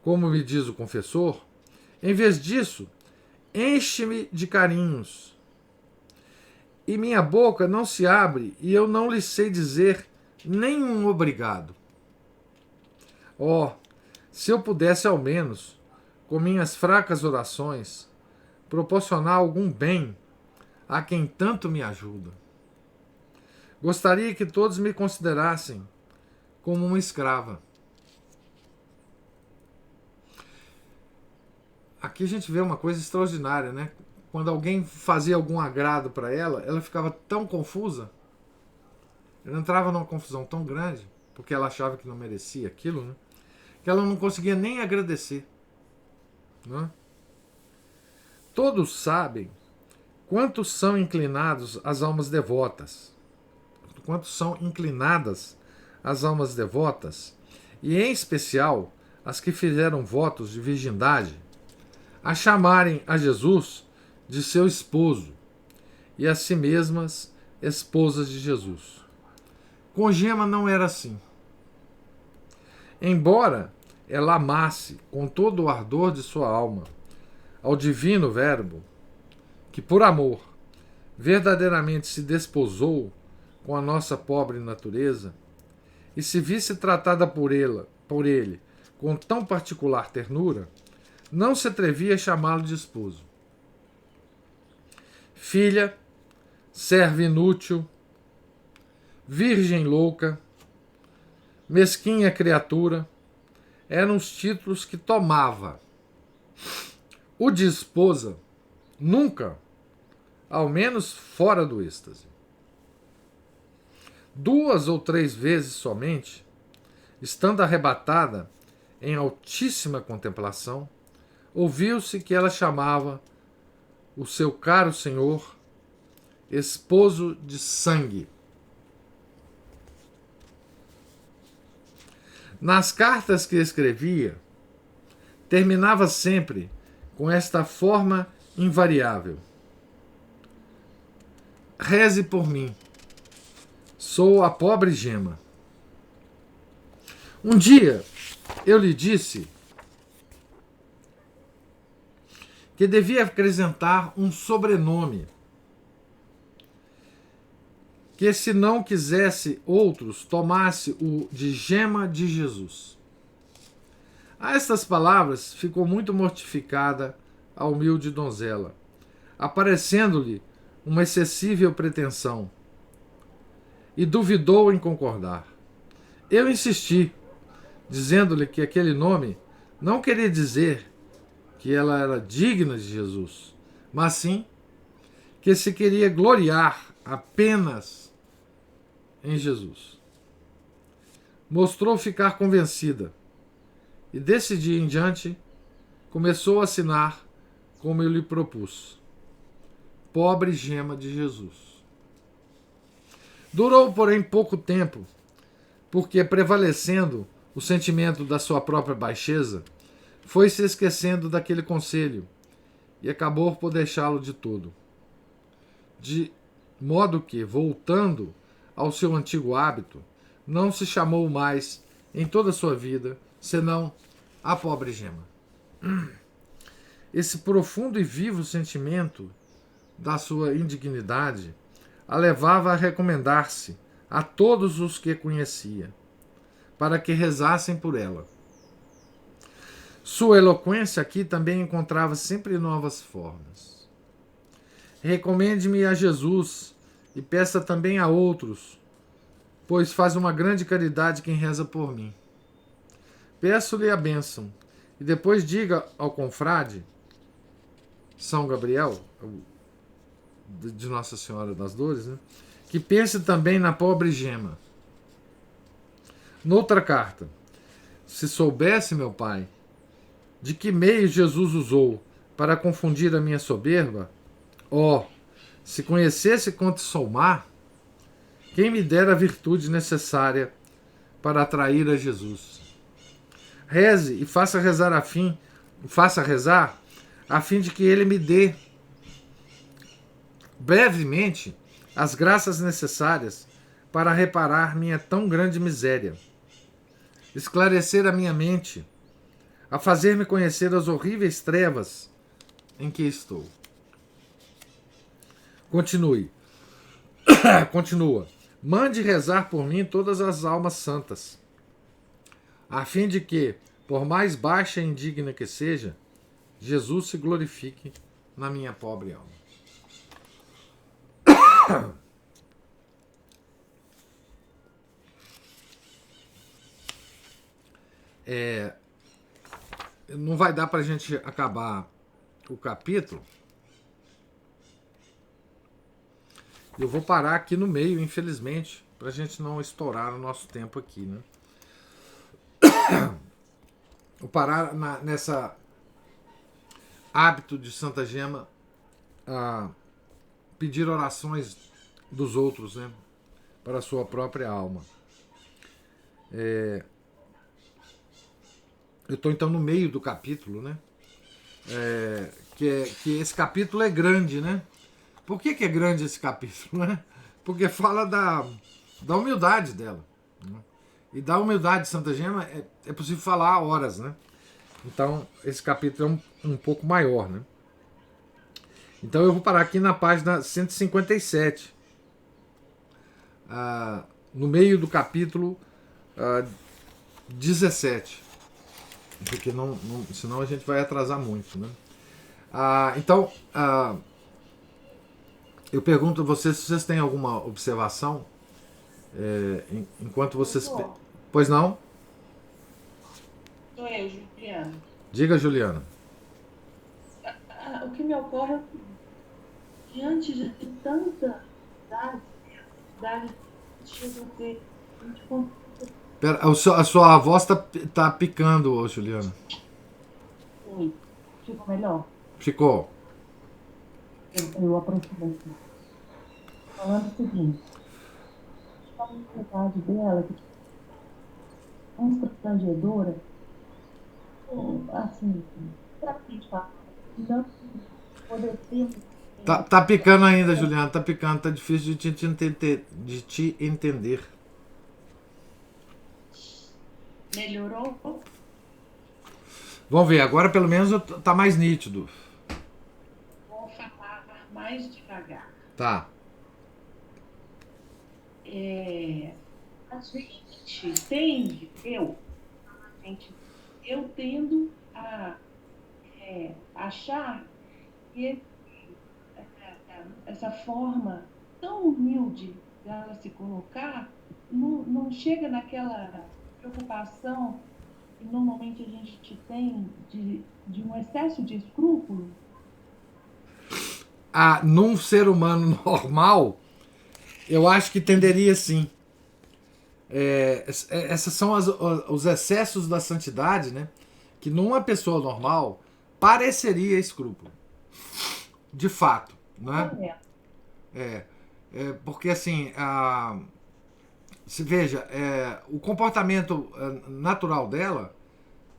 como me diz o confessor, em vez disso, enche-me de carinhos. E minha boca não se abre e eu não lhe sei dizer nenhum obrigado. Oh, se eu pudesse ao menos, com minhas fracas orações, proporcionar algum bem a quem tanto me ajuda. Gostaria que todos me considerassem como uma escrava. Aqui a gente vê uma coisa extraordinária, né? Quando alguém fazia algum agrado para ela, ela ficava tão confusa, ela entrava numa confusão tão grande, porque ela achava que não merecia aquilo, né? Que ela não conseguia nem agradecer. Né? Todos sabem quantos são inclinados as almas devotas, quantos são inclinadas as almas devotas, e em especial as que fizeram votos de virgindade, a chamarem a Jesus de seu esposo e a si mesmas esposas de Jesus. Com Gema não era assim. Embora ela amasse com todo o ardor de sua alma ao divino Verbo, que por amor verdadeiramente se desposou com a nossa pobre natureza, e se visse tratada por ele com tão particular ternura, não se atrevia a chamá-lo de esposo. Filha, serva inútil, virgem louca, mesquinha criatura, eram os títulos que tomava. O de esposa, nunca, ao menos fora do êxtase. 2 ou 3 vezes somente, estando arrebatada em altíssima contemplação, ouviu-se que ela chamava o seu caro senhor esposo de sangue. Nas cartas que escrevia, terminava sempre com esta forma invariável: reze por mim, sou a pobre Gema. Um dia eu lhe disse que devia acrescentar um sobrenome, que se não quisesse outros, tomasse o de Gema de Jesus. A estas palavras ficou muito mortificada a humilde donzela, aparecendo-lhe uma excessível pretensão, e duvidou em concordar. Eu insisti, dizendo-lhe que aquele nome não queria dizer que ela era digna de Jesus, mas sim que se queria gloriar apenas em Jesus. Mostrou ficar convencida, e desse dia em diante começou a assinar como eu lhe propus: pobre Gema de Jesus. Durou, porém, pouco tempo, porque, prevalecendo o sentimento da sua própria baixeza, foi se esquecendo daquele conselho e acabou por deixá-lo de todo. De modo que, voltando ao seu antigo hábito, não se chamou mais em toda a sua vida senão a pobre Gema. Esse profundo e vivo sentimento da sua indignidade a levava a recomendar-se a todos os que conhecia, para que rezassem por ela. Sua eloquência aqui também encontrava sempre novas formas. Recomende-me a Jesus e peça também a outros, pois faz uma grande caridade quem reza por mim. Peço-lhe a bênção e depois diga ao confrade São Gabriel, de Nossa Senhora das Dores, né, que pense também na pobre Gema. Noutra carta: se soubesse, meu pai, de que meio Jesus usou para confundir a minha soberba, se conhecesse quanto sou má, quem me dera a virtude necessária para atrair a Jesus. Reze e faça rezar a fim de que ele me dê brevemente as graças necessárias para reparar minha tão grande miséria, esclarecer a minha mente, a fazer-me conhecer as horríveis trevas em que estou. Continua. Mande rezar por mim todas as almas santas, a fim de que, por mais baixa e indigna que seja, Jesus se glorifique na minha pobre alma. Não vai dar para a gente acabar o capítulo. Eu vou parar aqui no meio, infelizmente, para a gente não estourar o nosso tempo aqui, né? Vou parar nessa hábito de Santa Gema a pedir orações dos outros, né? Para a sua própria alma. Eu estou então no meio do capítulo, né? Que esse capítulo é grande, né? Por que é grande esse capítulo, né? Porque fala da humildade dela, né? E da humildade de Santa Gema é possível falar horas, né? Então esse capítulo é um pouco maior, né? Então eu vou parar aqui na página 157, no meio do capítulo 17, porque senão a gente vai atrasar muito, né? Então eu pergunto a vocês se vocês têm alguma observação enquanto vocês... Pois não? Sou eu, Juliana. Diga, Juliana. O que me ocorre é o seguinte: diante de tanta idade chega a ter. Pera, a sua voz tá picando, Juliana. Oi, ficou melhor? Ficou. Eu aproximei. Falando o seguinte: a ansiedade dela, que é constrangedora, assim, pra que a gente fala? Não poder ter. Tá picando ainda, Juliana, tá picando, tá difícil de te entender. Melhorou? Vamos ver, agora pelo menos tá mais nítido. Vou falar mais devagar. Tá. A gente tende, eu tendo a achar que essa forma tão humilde dela se colocar não chega naquela preocupação que normalmente a gente tem de um excesso de escrúpulo. Num ser humano normal, eu acho que tenderia sim. Esses são os excessos da santidade, né? Que numa pessoa normal pareceria escrúpulo. De fato, né? Porque assim, se veja, o comportamento natural dela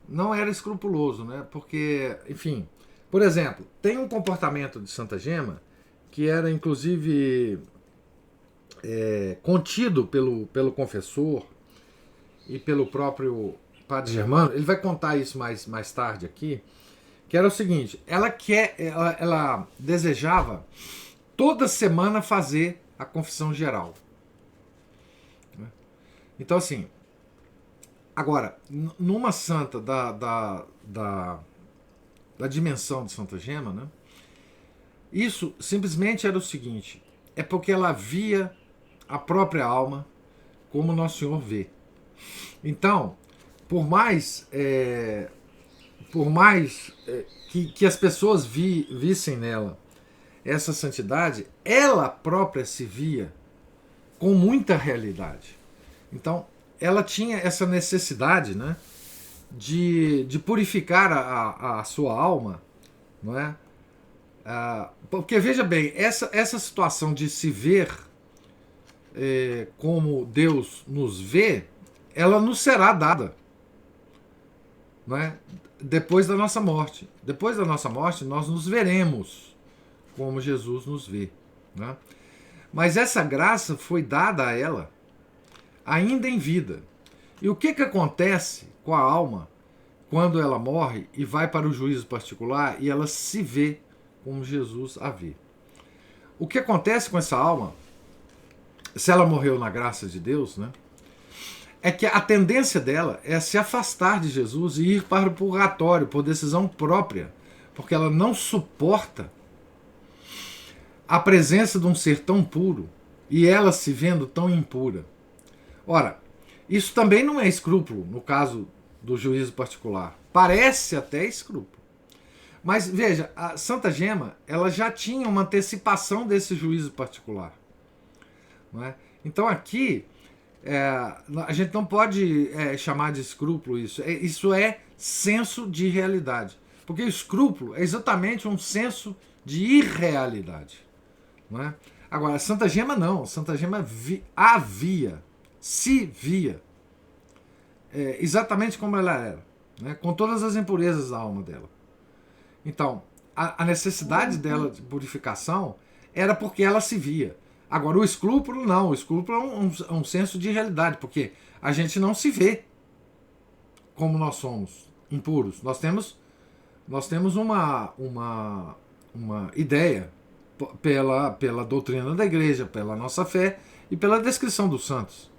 não era escrupuloso, né? Porque, enfim, por exemplo, tem um comportamento de Santa Gema que era inclusive contido pelo confessor e pelo próprio Padre Germano. Ele vai contar isso mais tarde aqui, que era o seguinte: ela desejava toda semana fazer a confissão geral. Então, assim, agora, numa santa da dimensão de Santa Gema, né, isso simplesmente era o seguinte: é porque ela via a própria alma como Nosso Senhor vê. Então, por mais que as pessoas vissem nela essa santidade, ela própria se via com muita realidade. Então, ela tinha essa necessidade, né, de purificar a sua alma, não é? Porque, veja bem, essa situação de se ver como Deus nos vê, ela nos será dada, não é? Depois da nossa morte. Depois da nossa morte, nós nos veremos como Jesus nos vê, né? Mas essa graça foi dada a ela ainda em vida. E o que acontece com a alma quando ela morre e vai para o juízo particular e ela se vê como Jesus a vê? O que acontece com essa alma, se ela morreu na graça de Deus, né, é que a tendência dela é se afastar de Jesus e ir para o purgatório por decisão própria, porque ela não suporta a presença de um ser tão puro e ela se vendo tão impura. Ora, isso também não é escrúpulo no caso do juízo particular. Parece até escrúpulo. Mas veja, a Santa Gema ela já tinha uma antecipação desse juízo particular. Não é? Então aqui a gente não pode chamar de escrúpulo isso. Isso é senso de realidade. Porque o escrúpulo é exatamente um senso de irrealidade. Não é? Agora, Santa Gema não. Santa Gema se via exatamente como ela era, né? Com todas as impurezas da alma dela. Então, a necessidade dela de purificação era porque ela se via. Agora, o escrúpulo não. O escrúpulo é um senso de realidade, porque a gente não se vê como nós somos, impuros. Nós temos uma ideia pela doutrina da igreja, pela nossa fé e pela descrição dos santos.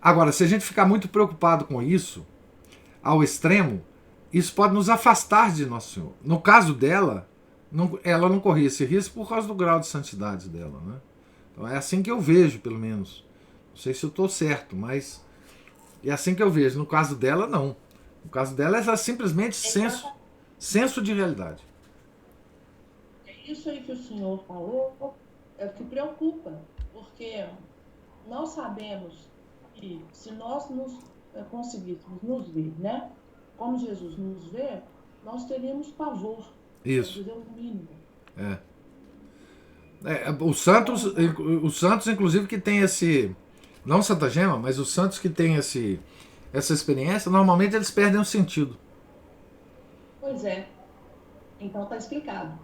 Agora, se a gente ficar muito preocupado com isso, ao extremo, isso pode nos afastar de Nosso Senhor. No caso dela, ela não corria esse risco por causa do grau de santidade dela, né? Então é assim que eu vejo, pelo menos. Não sei se eu estou certo, mas é assim que eu vejo. No caso dela, não. No caso dela, é simplesmente senso de realidade. Isso aí que o senhor falou é o que preocupa, porque nós sabemos que se nós conseguíssemos nos ver, né, como Jesus nos vê, nós teríamos pavor. Isso. Dizer o mínimo. Os santos, inclusive, que tem esse... Não Santa Gema, mas os santos que têm essa experiência, normalmente eles perdem o sentido. Pois é. Então está explicado.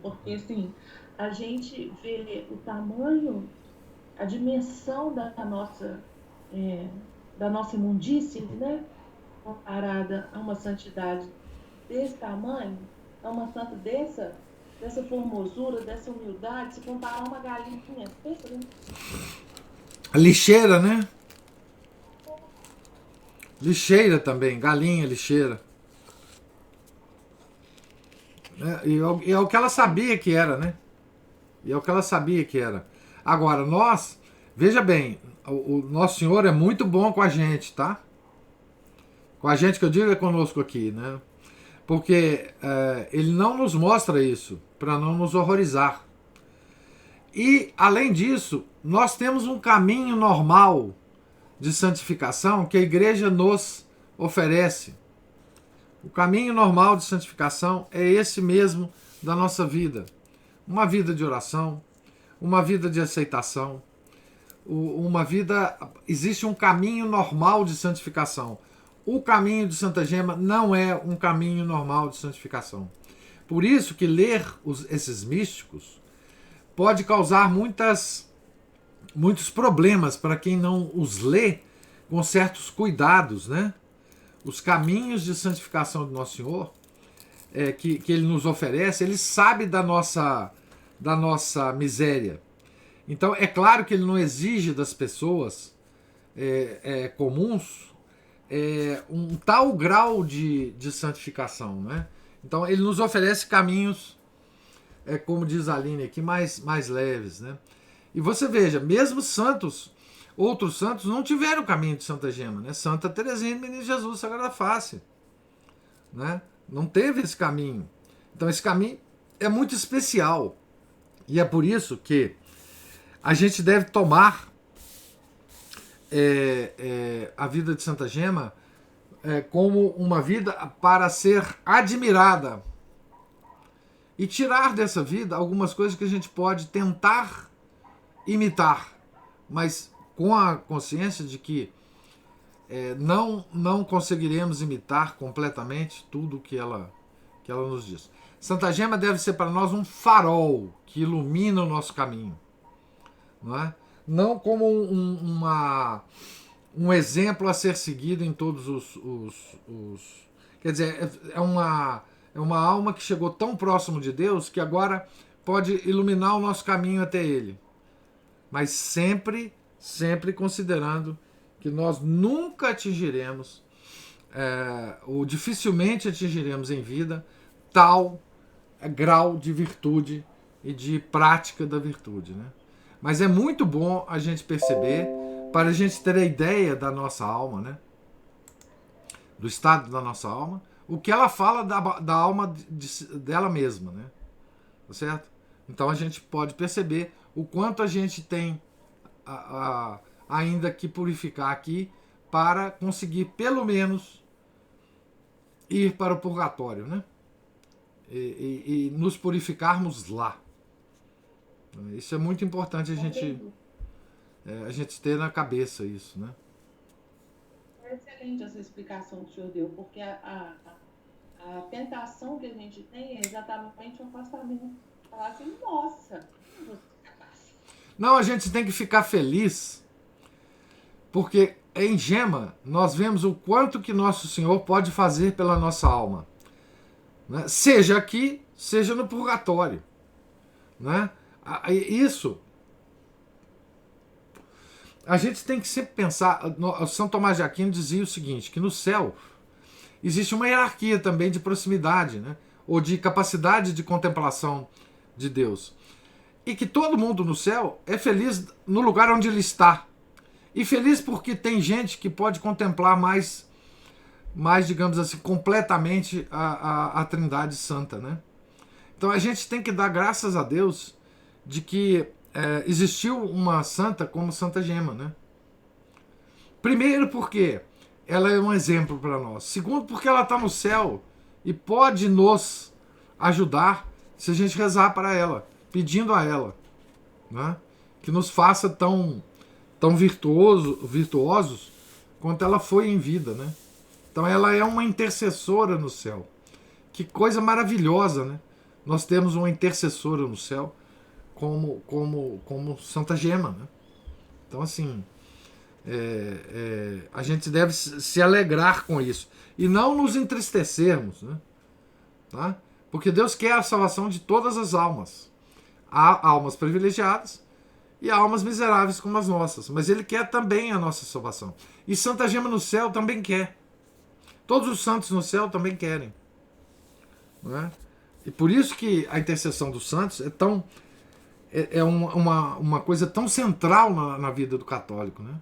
Porque, assim, a gente vê o tamanho, a dimensão da nossa imundície, né? Comparada a uma santidade desse tamanho, a uma santa dessa formosura, dessa humildade, se comparar a uma galinha. Pensa, né? A lixeira, né? Lixeira também, galinha, lixeira. E é o que ela sabia que era, né? Agora, nós, veja bem, o Nosso Senhor é muito bom com a gente, tá? Com a gente que eu digo é conosco aqui, né? Porque ele não nos mostra isso, para não nos horrorizar. E, além disso, nós temos um caminho normal de santificação que a igreja nos oferece. O caminho normal de santificação é esse mesmo da nossa vida. Uma vida de oração, uma vida de aceitação, existe um caminho normal de santificação. O caminho de Santa Gema não é um caminho normal de santificação. Por isso que ler esses místicos pode causar muitos problemas para quem não os lê com certos cuidados, né? Os caminhos de santificação do Nosso Senhor que Ele nos oferece, Ele sabe da nossa miséria. Então é claro que Ele não exige das pessoas comuns um tal grau de santificação, né? Então Ele nos oferece caminhos, como diz a Aline aqui, mais leves, né? E você veja, mesmo outros santos não tiveram o caminho de Santa Gema, né? Santa Teresinha de Menino Jesus Sagrada Face, né? Não teve esse caminho. Então esse caminho é muito especial. E é por isso que a gente deve tomar a vida de Santa Gema como uma vida para ser admirada. E tirar dessa vida algumas coisas que a gente pode tentar imitar, mas com a consciência de que não conseguiremos imitar completamente tudo que ela nos diz. Santa Gema deve ser para nós um farol que ilumina o nosso caminho. Não é? Não como um exemplo a ser seguido em todos os... Quer dizer, é uma alma que chegou tão próximo de Deus que agora pode iluminar o nosso caminho até Ele. Mas sempre considerando que nós nunca atingiremos, ou dificilmente atingiremos em vida, tal grau de virtude e de prática da virtude, né? Mas é muito bom a gente perceber, para a gente ter a ideia da nossa alma, né? do estado da nossa alma, o que ela fala da alma dela mesma, né? Tá certo? Então a gente pode perceber o quanto a gente tem ainda que purificar aqui para conseguir pelo menos ir para o purgatório, né? E nos purificarmos lá. Isso é muito importante a gente ter na cabeça isso, né? É excelente essa explicação que o senhor deu, porque a tentação que a gente tem é exatamente o afastamento. Falar assim, nossa, não vou ser capaz. Não, a gente tem que ficar feliz, porque em Gema nós vemos o quanto que Nosso Senhor pode fazer pela nossa alma, né? Seja aqui, seja no purgatório, né? Isso a gente tem que sempre pensar. São Tomás de Aquino dizia o seguinte, que no céu existe uma hierarquia também de proximidade, né? Ou de capacidade de contemplação de Deus, e que todo mundo no céu é feliz no lugar onde ele está, e feliz porque tem gente que pode contemplar mais digamos assim, completamente a Trindade Santa, né? Então a gente tem que dar graças a Deus de que existiu uma santa como Santa Gema, né? Primeiro porque ela é um exemplo para nós. Segundo porque ela está no céu e pode nos ajudar se a gente rezar para ela, pedindo a ela, né? Que nos faça tão virtuosos quanto ela foi em vida, né? Então ela é uma intercessora no céu. Que coisa maravilhosa, né? Nós temos uma intercessora no céu como Santa Gema, né? Então assim, a gente deve se alegrar com isso e não nos entristecermos, né? Tá? Porque Deus quer a salvação de todas as almas. Há almas privilegiadas e há almas miseráveis como as nossas, mas Ele quer também a nossa salvação. E Santa Gema no céu também quer. Todos os santos no céu também querem, não é? E por isso que a intercessão dos santos é uma coisa tão central na vida do católico, né?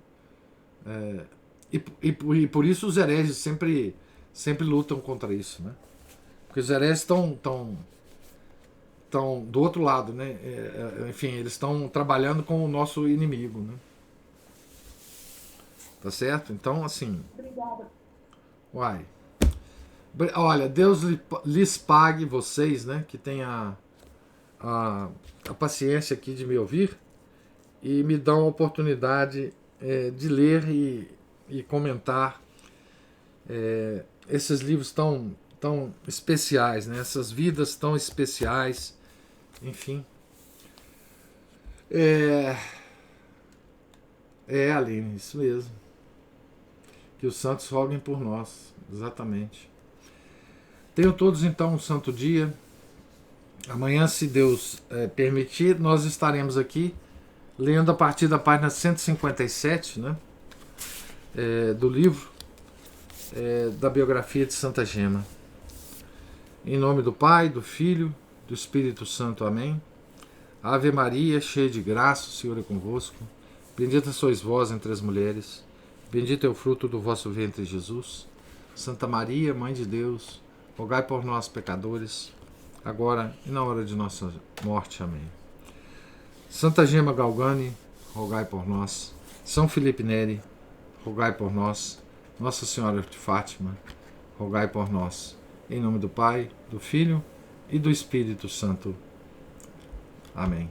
E por isso os hereges sempre lutam contra isso, né? Porque os hereges estão do outro lado, né? Enfim, eles estão trabalhando com o nosso inimigo, né? Tá certo? Então, assim... Obrigada. Uai. Olha, Deus lhes pague, vocês, né? Que tem a paciência aqui de me ouvir e me dão a oportunidade de ler e comentar esses livros tão especiais, né? Essas vidas tão especiais, enfim. Aline, isso mesmo. Que os santos roguem por nós, exatamente. Tenham todos então um santo dia. Amanhã, se Deus permitir, nós estaremos aqui lendo a partir da página 157, né? Do livro da biografia de Santa Gema. Em nome do Pai, do Filho, do Espírito Santo. Amém. Ave Maria, cheia de graça, o Senhor é convosco. Bendita sois vós entre as mulheres. Bendito é o fruto do vosso ventre, Jesus. Santa Maria, Mãe de Deus, rogai por nós, pecadores, agora e na hora de nossa morte. Amém. Santa Gema Galgani, rogai por nós. São Felipe Neri, rogai por nós. Nossa Senhora de Fátima, rogai por nós. Em nome do Pai, do Filho e do Espírito Santo. Amém.